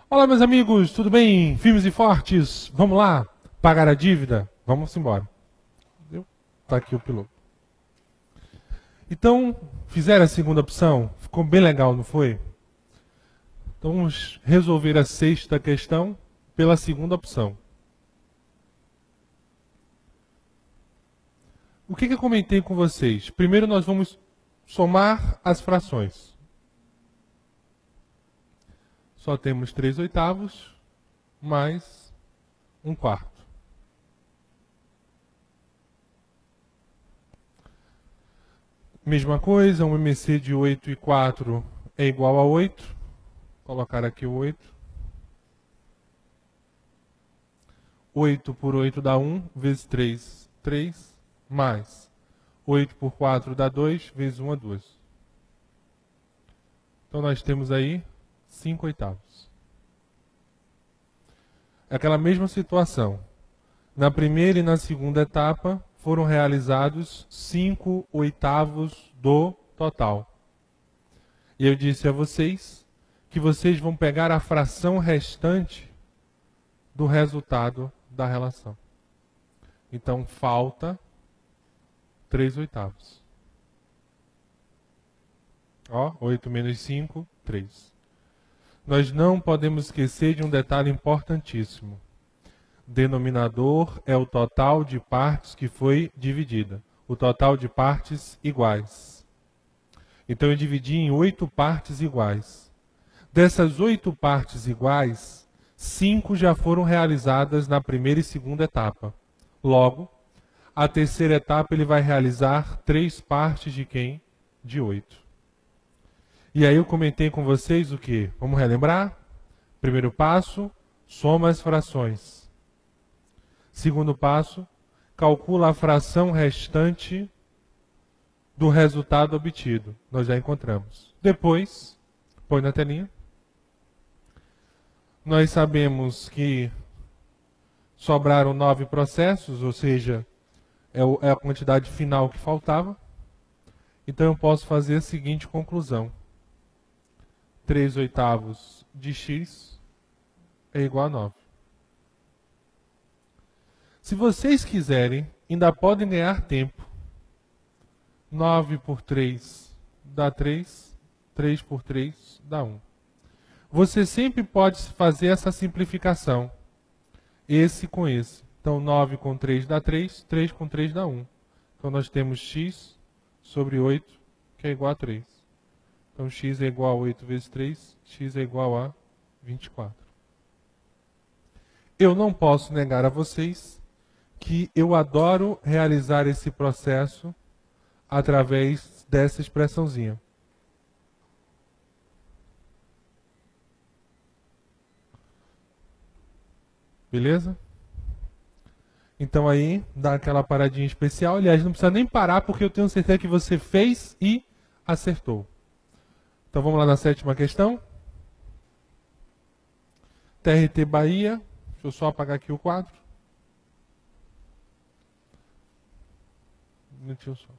Olá, meus amigos, tudo bem? Firmes e fortes? Vamos lá? Pagar a dívida? Vamos embora. Tá aqui o piloto. Então, fizeram a segunda opção? Ficou bem legal, não foi? Então, vamos resolver a sexta questão pela segunda opção. O que eu comentei com vocês? Primeiro, nós vamos somar as frações. Só temos 3/8 mais 1/4. Mesma coisa, um MC de 8/4 é igual a 8. Vou colocar aqui o 8. 8 por 8 dá 1, vezes 3, 3, mais 8 por 4 dá 2, vezes 1 é 2. Então nós temos aí 5/8. É aquela mesma situação. Na primeira e na segunda etapa foram realizados 5/8 do total. E eu disse a vocês que vocês vão pegar a fração restante do resultado da relação. Então falta 3/8. Ó, 8 menos 5, 3. Nós não podemos esquecer de um detalhe importantíssimo. Denominador é o total de partes que foi dividida. O total de partes iguais. Então eu dividi em 8 partes iguais. Dessas 8 partes iguais, 5 já foram realizadas na primeira e segunda etapa. Logo, a terceira etapa ele vai realizar 3 partes de quem? De 8. E aí eu comentei com vocês o que? Vamos relembrar? Primeiro passo, soma as frações. Segundo passo, calcula a fração restante do resultado obtido. Nós já encontramos. Depois, põe na telinha. Nós sabemos que sobraram 9 processos, ou seja, é a quantidade final que faltava. Então eu posso fazer a seguinte conclusão. 3/8 de x é igual a 9. Se vocês quiserem, ainda podem ganhar tempo. 9 por 3 dá 3, 3 por 3 dá 1. Você sempre pode fazer essa simplificação. Esse com esse. Então 9 com 3 dá 3, 3 com 3 dá 1. Então nós temos x sobre 8, que é igual a 3. Então x é igual a 8 vezes 3, x é igual a 24. Eu não posso negar a vocês que eu adoro realizar esse processo através dessa expressãozinha. Beleza? Então aí, dá aquela paradinha especial. Aliás, não precisa nem parar, porque eu tenho certeza que você fez e acertou. Então vamos lá na sétima questão. TRT Bahia. Deixa eu só apagar aqui o quadro. Um minutinho só.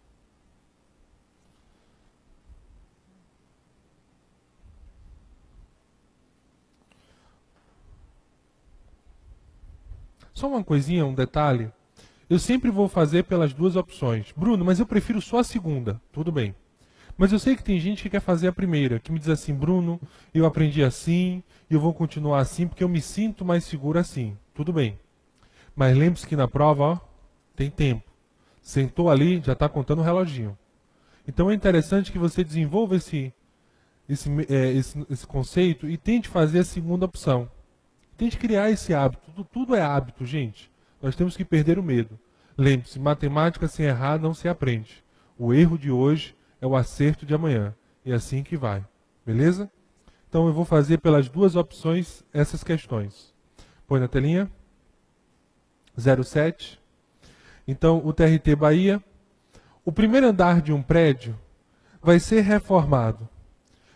Só uma coisinha, um detalhe. Eu sempre vou fazer pelas duas opções. Bruno, mas eu prefiro só a segunda. Tudo bem. Mas eu sei que tem gente que quer fazer a primeira, que me diz assim, Bruno, eu aprendi assim, e eu vou continuar assim, porque eu me sinto mais seguro assim. Tudo bem. Mas lembre-se que na prova, ó, tem tempo. Sentou ali, já está contando o reloginho. Então é interessante que você desenvolva esse conceito e tente fazer a segunda opção. Tente criar esse hábito. Tudo é hábito, gente. Nós temos que perder o medo. Lembre-se, matemática sem errar não se aprende. O erro de hoje é o acerto de amanhã. E é assim que vai. Beleza? Então eu vou fazer pelas duas opções essas questões. Põe na telinha. 07. Então o TRT Bahia. O primeiro andar de um prédio vai ser reformado.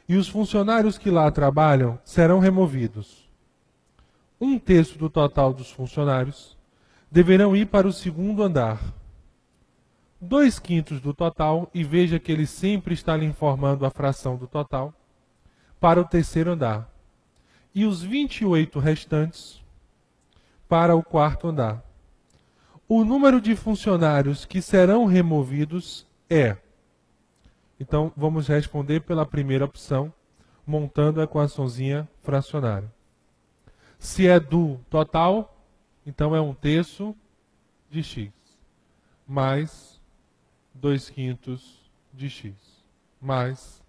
E os funcionários que lá trabalham serão removidos. 1/3 do total dos funcionários deverão ir para o segundo andar. 2/5 do total, e veja que ele sempre está lhe informando a fração do total, para o terceiro andar. e os 28 restantes para o quarto andar. O número de funcionários que serão removidos é... Então, vamos responder pela primeira opção, montando a equaçãozinha fracionária. Se é do total, então é 1/3 de x, mais 2/5 de x, mais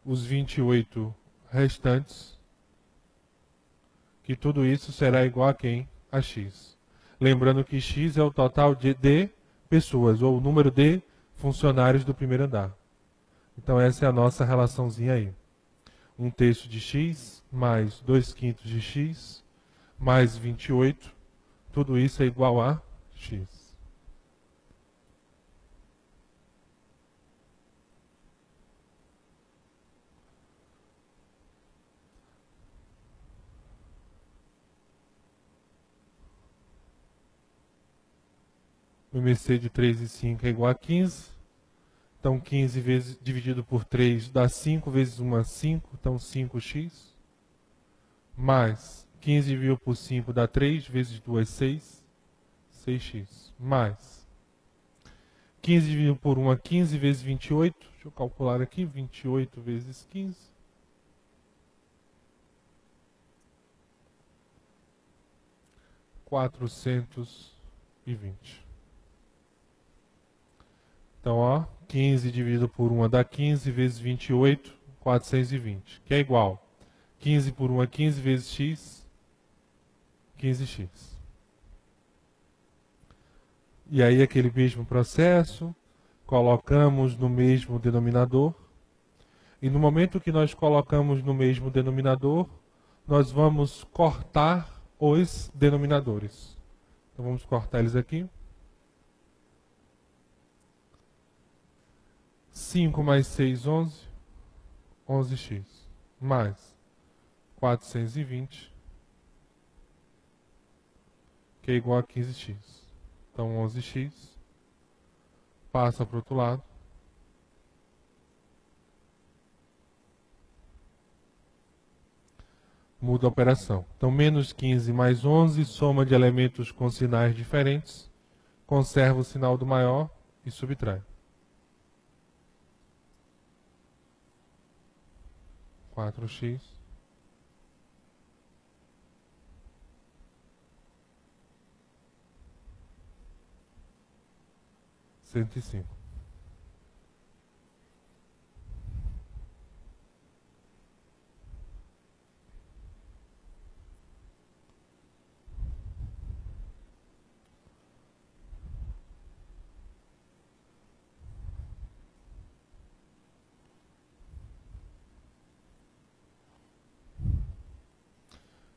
os 28 restantes, que tudo isso será igual a quem? A x. Lembrando que x é o total de pessoas, ou o número de funcionários do primeiro andar. Então essa é a nossa relaçãozinha aí. 1/3 de x, mais 2/5 de x, mais 28, tudo isso é igual a x. O IMC de 3 e 5 é igual a 15. Então 15 vezes, dividido por 3 dá 5 vezes 1 é 5, então 5x. Mais 15 dividido por 5 dá 3, vezes 2 é 6, 6x. Mais 15 dividido por 1 é 15 vezes 28, deixa eu calcular aqui, 28 vezes 15. 420. Então, ó, 15 dividido por 1 dá 15 vezes 28, 420, que é igual. 15 por 1 é 15 vezes x, 15x. E aí aquele mesmo processo, colocamos no mesmo denominador. E no momento que nós colocamos no mesmo denominador, nós vamos cortar os denominadores. Então vamos cortar eles aqui. 5 mais 6, 11. 11x. Mais 420, que é igual a 15x. Então 11x passa para o outro lado. Muda a operação. Então menos 15 mais 11, soma de elementos com sinais diferentes, conserva o sinal do maior e subtrai. 4x 105.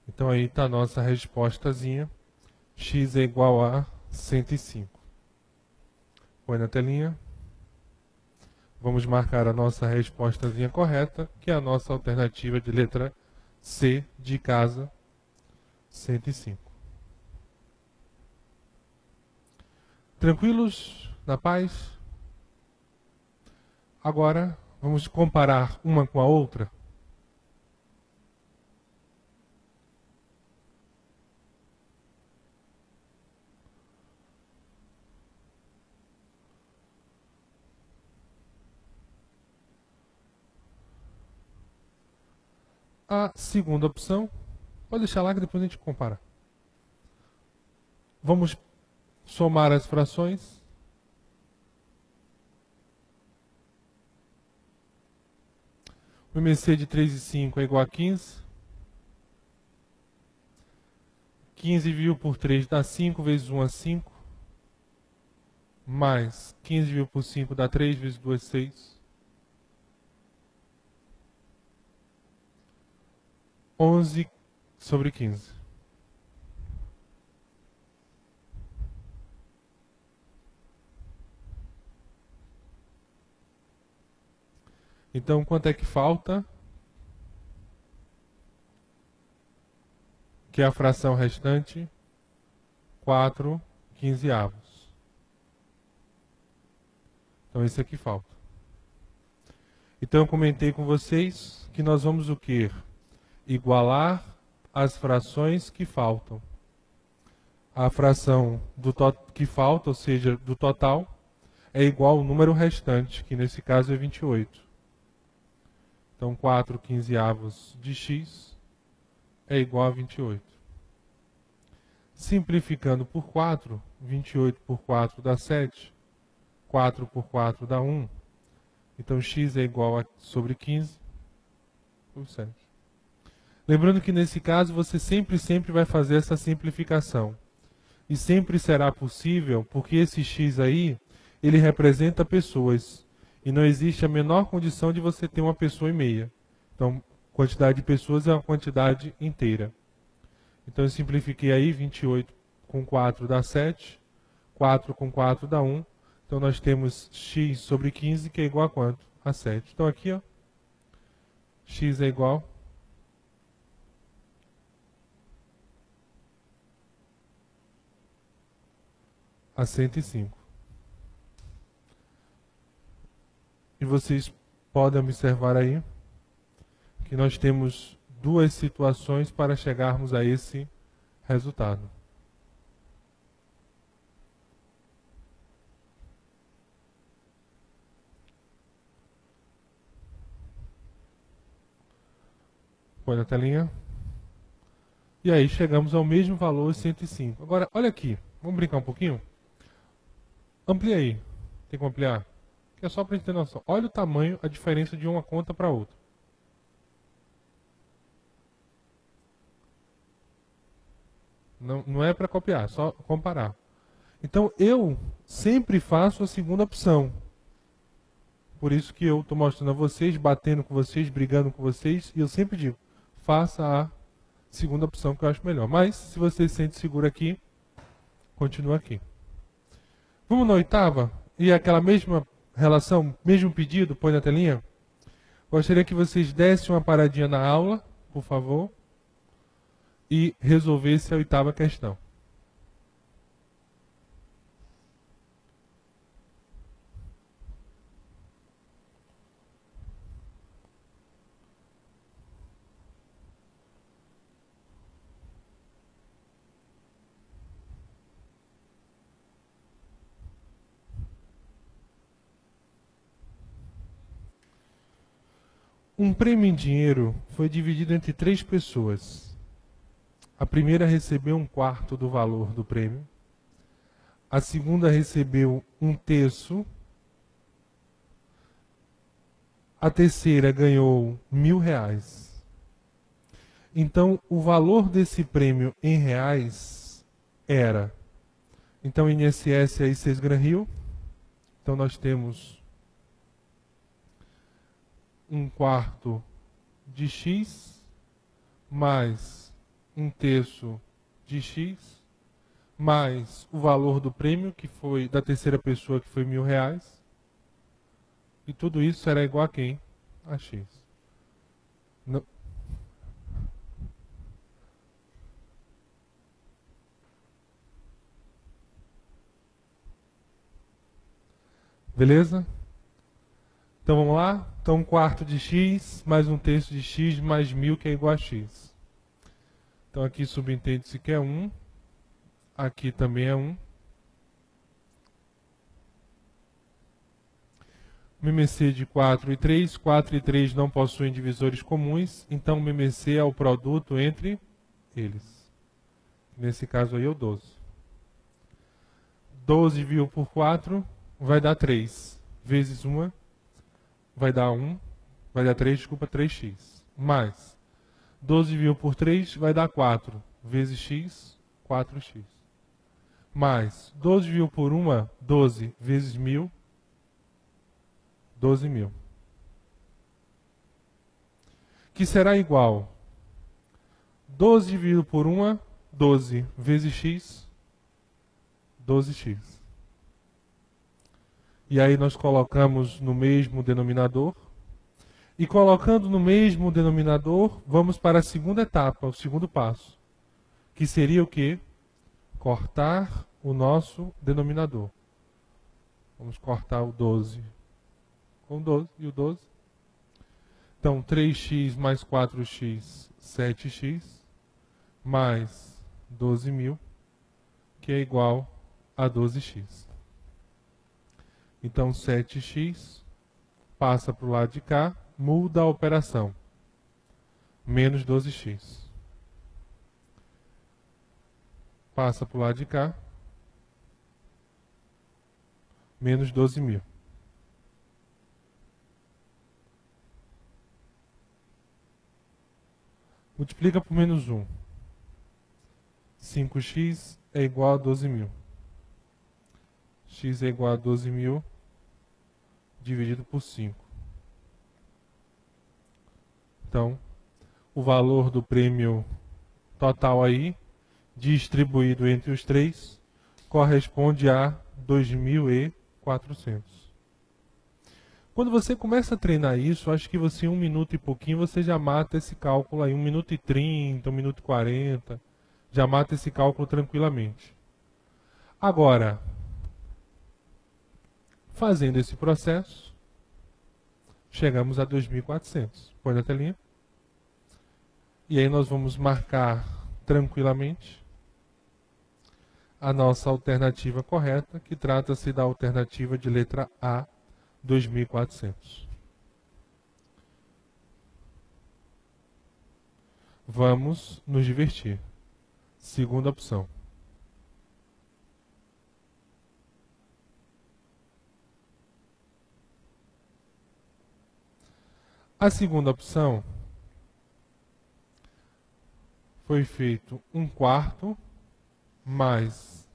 Então aí está a nossa respostazinha. X é igual a 105. Põe na telinha. Vamos marcar a nossa respostazinha correta, que é a nossa alternativa de letra C de casa, 105. Tranquilos? Na paz? Agora, vamos comparar uma com a outra. A segunda opção, pode deixar lá que depois a gente compara. Vamos somar as frações. O IMC de 3 e 5 é igual a 15. 15 dividido por 3 dá 5, vezes 1 é 5. Mais 15 dividido por 5 dá 3, vezes 2 é 6. 11 sobre 15. Então, quanto é que falta? Que é a fração restante? 4 quinzeavos. Então, esse aqui falta. Então eu comentei com vocês que nós vamos o quê? Igualar as frações que faltam. A fração que falta, ou seja, do total, é igual ao número restante, que nesse caso é 28. Então 4 quinzeavos de x é igual a 28. Simplificando por 4, 28 por 4 dá 7, 4 por 4 dá 1. Então x é igual a sobre 15 por 7. Lembrando que nesse caso você sempre vai fazer essa simplificação. E sempre será possível, porque esse x aí, ele representa pessoas. E não existe a menor condição de você ter uma pessoa e meia. Então, quantidade de pessoas é uma quantidade inteira. Então eu simplifiquei aí, 28 com 4 dá 7, 4 com 4 dá 1. Então nós temos x sobre 15, que é igual a quanto? A 7. Então aqui, ó, x é igual a 105. E vocês podem observar aí que nós temos duas situações para chegarmos a esse resultado. Põe na telinha. E aí chegamos ao mesmo valor, 105. Agora, olha aqui. Vamos brincar um pouquinho? Amplia aí. Tem como ampliar? Que é só para a gente ter noção. Olha o tamanho, a diferença de uma conta para outra. Não é para copiar, é só comparar. Então, eu sempre faço a segunda opção. Por isso que eu estou mostrando a vocês, batendo com vocês, brigando com vocês. E eu sempre digo, faça a segunda opção que eu acho melhor. Mas, se você se sente seguro aqui, continua aqui. Vamos na oitava? E aquela mesma relação, mesmo pedido, põe na telinha. Gostaria que vocês dessem uma paradinha na aula, por favor, e resolvessem a oitava questão. Um prêmio em dinheiro foi dividido entre 3 pessoas. A primeira recebeu 1/4 do valor do prêmio. A segunda recebeu 1/3. A terceira ganhou R$1.000. Então, o valor desse prêmio em reais era... Então, INSS aí 6 Gran Rio. Então, nós temos 1/4 de x mais 1/3 de x mais o valor do prêmio, que foi da terceira pessoa, que foi R$1.000. E tudo isso será igual a quem? A x. Não. Beleza? Então vamos lá? Então 1/4 de x mais 1/3 de x mais 1.000, que é igual a x. Então aqui subentende-se que é 1. Aqui também é 1. MMC de 4 e 3. 4 e 3 não possuem divisores comuns. Então MMC é o produto entre eles. Nesse caso aí é o 12. 12 dividido por 4 vai dar 3. Vezes 1 vai dar 1. Vai dar 3, desculpa, 3x. Mais 12 dividido por 3 vai dar 4. Vezes x, 4x. Mais 12 dividido por 1, 12 vezes 1.000, 12.000. Que será igual 12 dividido por 1, 12 vezes x, 12x. E aí nós colocamos no mesmo denominador. E colocando no mesmo denominador, vamos para a segunda etapa, o segundo passo. Que seria o quê? Cortar o nosso denominador. Vamos cortar o 12 com 12 e o 12 Então, 3x mais 4x, 7x, mais 12.000, que é igual a 12x. Então, 7x passa para o lado de cá, muda a operação. Menos 12x. Passa para o lado de cá, menos 12.000. Multiplica por menos 1. 5x é igual a 12.000. X é igual a 12.000 dividido por 5. Então, o valor do prêmio total aí, distribuído entre os três, corresponde a 2.400. Quando você começa a treinar isso, acho que você em 1 minuto e pouquinho, você já mata esse cálculo aí, 1 minuto e 30, 1 minuto e 40, já mata esse cálculo tranquilamente. Agora, fazendo esse processo, chegamos a 2.400. Põe na telinha. E aí nós vamos marcar tranquilamente a nossa alternativa correta, que trata-se da alternativa de letra A, 2.400. Vamos nos divertir. Segunda opção. A segunda opção foi feito 1/4 mais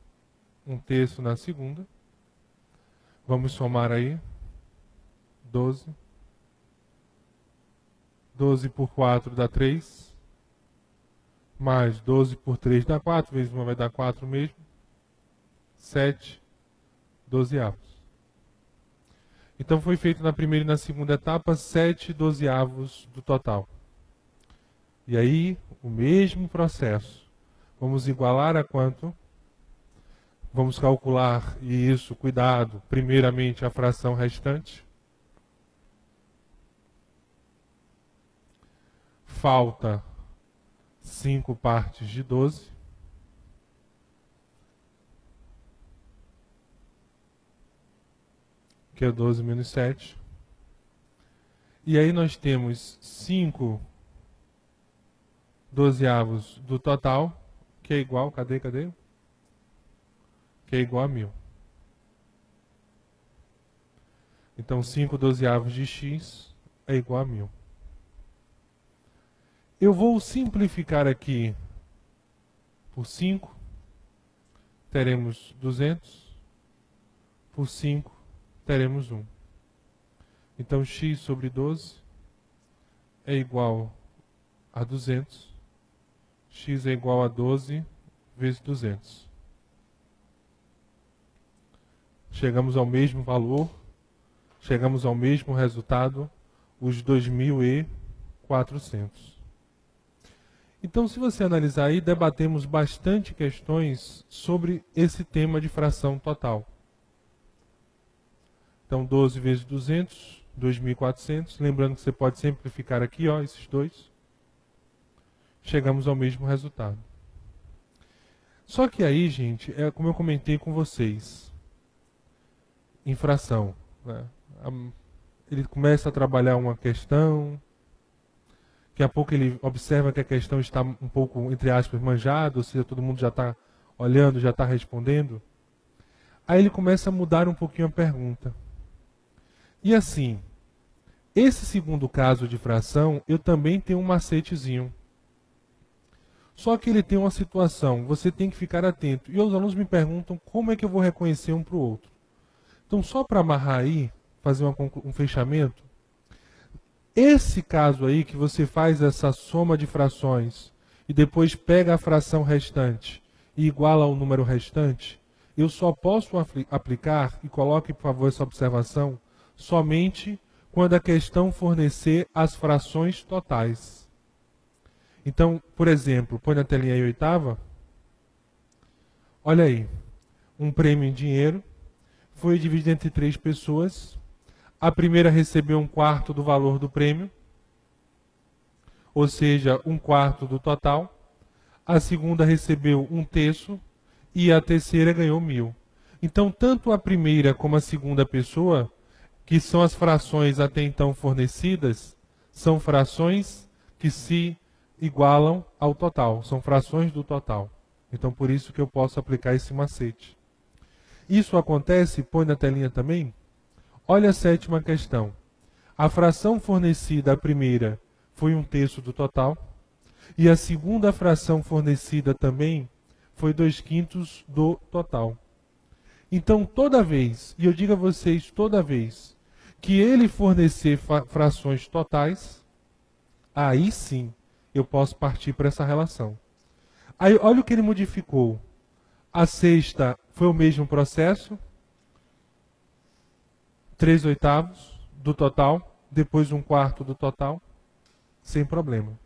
1/3 na segunda. Vamos somar aí 12. 12 por 4 dá 3. Mais 12 por 3 dá 4. Vezes 1 vai dar 4 mesmo. 7 dozeavos. Então foi feito na primeira e na segunda etapa 7 dozeavos do total. E aí, o mesmo processo. Vamos igualar a quanto? Vamos calcular, e isso, cuidado, primeiramente a fração restante. Falta 5 partes de 12. Que é 12 menos 7. E aí nós temos 5 dozeavos do total, que é igual, cadê? Que é igual a 1.000. Então 5 dozeavos de x é igual a 1.000. Eu vou simplificar aqui por 5, teremos 200, por 5 teremos 1. Então x sobre 12 é igual a 200. X é igual a 12 vezes 200. Chegamos ao mesmo valor, chegamos ao mesmo resultado, os 2.400. Então, se você analisar aí, debatemos bastante questões sobre esse tema de fração total. Então, 12 vezes 200, 2.400. Lembrando que você pode simplificar aqui, ó, esses dois. Chegamos ao mesmo resultado. Só que aí, gente, é como eu comentei com vocês, em fração, né? Ele começa a trabalhar uma questão, daqui a pouco ele observa que a questão está um pouco, entre aspas, manjada, ou seja, todo mundo já está olhando, já está respondendo. Aí ele começa a mudar um pouquinho a pergunta. E assim, esse segundo caso de fração, eu também tenho um macetezinho. Só que ele tem uma situação, você tem que ficar atento. E os alunos me perguntam como é que eu vou reconhecer um para o outro. Então, só para amarrar aí, fazer um fechamento, esse caso aí que você faz essa soma de frações e depois pega a fração restante e iguala ao número restante, eu só posso aplicar, e coloque por favor essa observação, somente quando a questão fornecer as frações totais. Então, por exemplo, põe na telinha aí a oitava. Olha aí, um prêmio em dinheiro foi dividido entre 3 pessoas. A primeira recebeu 1/4 do valor do prêmio. ou seja, 1/4 do total. A segunda recebeu 1/3 e a terceira ganhou 1.000. Então, tanto a primeira como a segunda pessoa, que são as frações até então fornecidas, são frações que se igualam ao total, são frações do total. Então, por isso que eu posso aplicar esse macete. Isso acontece, põe na telinha também. Olha a sétima questão. A fração fornecida, a primeira, foi 1/3 do total. E a segunda fração fornecida também foi 2/5 do total. Então, toda vez, e eu digo a vocês toda vez, que ele fornecer frações totais, aí sim eu posso partir para essa relação. Aí, olha o que ele modificou. A sexta foi o mesmo processo, 3/8 do total, depois 1/4 do total, sem problema.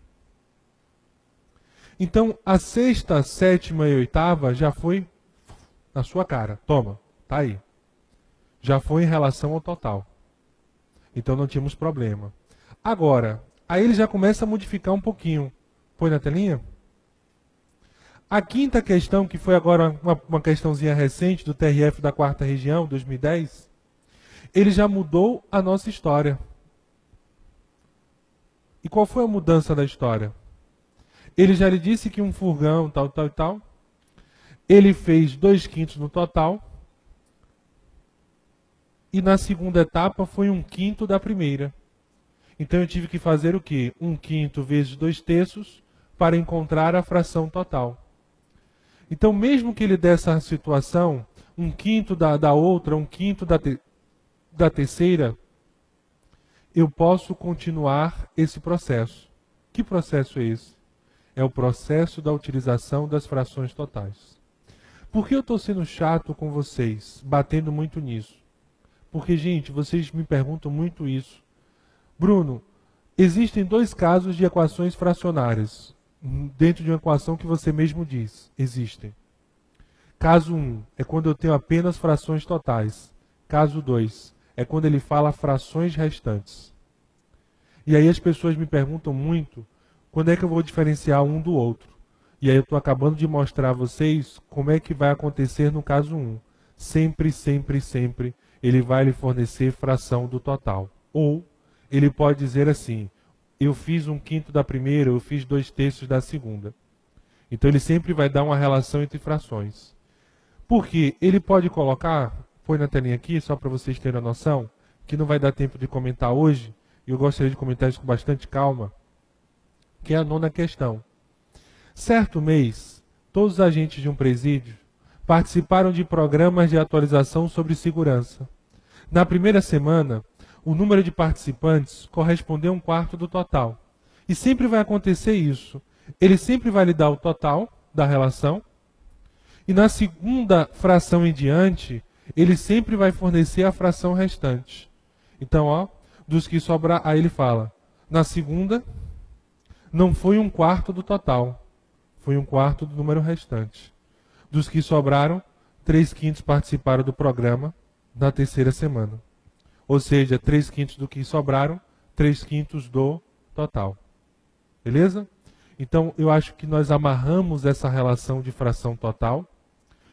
Então, a sexta, sétima e oitava já foi na sua cara. Toma, tá aí. Já foi em relação ao total. Então não tínhamos problema. Agora, aí ele já começa a modificar um pouquinho. Põe na telinha. A quinta questão, que foi agora uma questãozinha recente do TRF da 4ª região, 2010, ele já mudou a nossa história. E qual foi a mudança da história? Ele já lhe disse que um furgão, tal, tal e tal, ele fez 2/5 no total, e na segunda etapa foi 1/5 da primeira. Então eu tive que fazer o quê? 1/5 vezes 2/3 para encontrar a fração total. Então, mesmo que ele desse essa situação, 1/5 da outra, 1/5 da terceira, eu posso continuar esse processo. Que processo é esse? É o processo da utilização das frações totais. Por que eu estou sendo chato com vocês, batendo muito nisso? Porque, gente, vocês me perguntam muito isso. Bruno, existem dois casos de equações fracionárias dentro de uma equação que você mesmo diz. Existem. Caso 1 é quando eu tenho apenas frações totais. Caso 2 é quando ele fala frações restantes. E aí as pessoas me perguntam muito quando é que eu vou diferenciar um do outro. E aí eu estou acabando de mostrar a vocês como é que vai acontecer no caso 1. Sempre, sempre, sempre ele vai lhe fornecer fração do total. Ou ele pode dizer assim, eu fiz 1/5 da primeira, eu fiz 2/3 da segunda. Então ele sempre vai dar uma relação entre frações. Porque ele pode colocar, põe na telinha aqui, só para vocês terem a noção, que não vai dar tempo de comentar hoje, e eu gostaria de comentar isso com bastante calma, que é a 9ª questão. Certo mês, todos os agentes de um presídio participaram de programas de atualização sobre segurança. Na primeira semana, o número de participantes correspondeu a 1/4 do total. E sempre vai acontecer isso. Ele sempre vai lhe dar o total da relação. E na segunda fração em diante, ele sempre vai fornecer a fração restante. Então, ó, dos que sobrar, aí ele fala, na segunda, não foi 1/4 do total. Foi 1/4 do número restante. Dos que sobraram, 3/5 participaram do programa na terceira semana. Ou seja, 3/5 do que sobraram, 3/5 do total. Beleza? Então, eu acho que nós amarramos essa relação de fração total.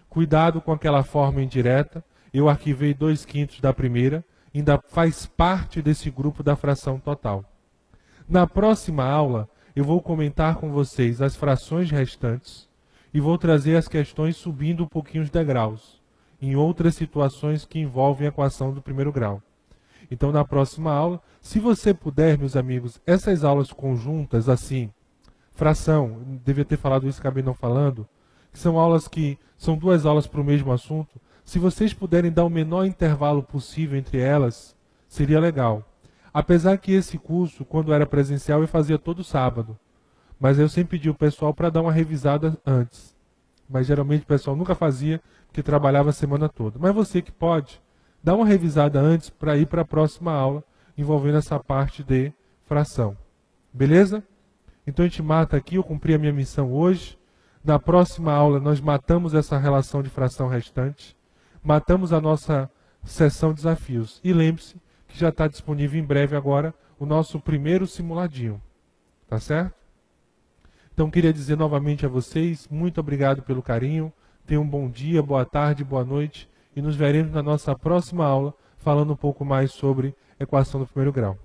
Cuidado com aquela forma indireta. Eu arquivei 2/5 da primeira, ainda faz parte desse grupo da fração total. Na próxima aula, eu vou comentar com vocês as frações restantes e vou trazer as questões subindo um pouquinho os degraus, em outras situações que envolvem a equação do primeiro grau. Então, na próxima aula, se você puder, meus amigos, essas aulas conjuntas, assim, fração, devia ter falado isso, acabei não falando, que são aulas que são 2 aulas para o mesmo assunto, se vocês puderem dar o menor intervalo possível entre elas, seria legal. Apesar que esse curso, quando era presencial, eu fazia todo sábado. Mas eu sempre pedi o pessoal para dar uma revisada antes. Mas geralmente o pessoal nunca fazia, porque trabalhava a semana toda. Mas você que pode, dá uma revisada antes para ir para a próxima aula, envolvendo essa parte de fração. Beleza? Então a gente mata aqui, eu cumpri a minha missão hoje. Na próxima aula nós matamos essa relação de fração restante. Matamos a nossa sessão desafios. E lembre-se que já está disponível em breve agora o nosso primeiro simuladinho. Tá certo? Então, queria dizer novamente a vocês, muito obrigado pelo carinho. Tenham um bom dia, boa tarde, boa noite. E nos veremos na nossa próxima aula, falando um pouco mais sobre equação do primeiro grau.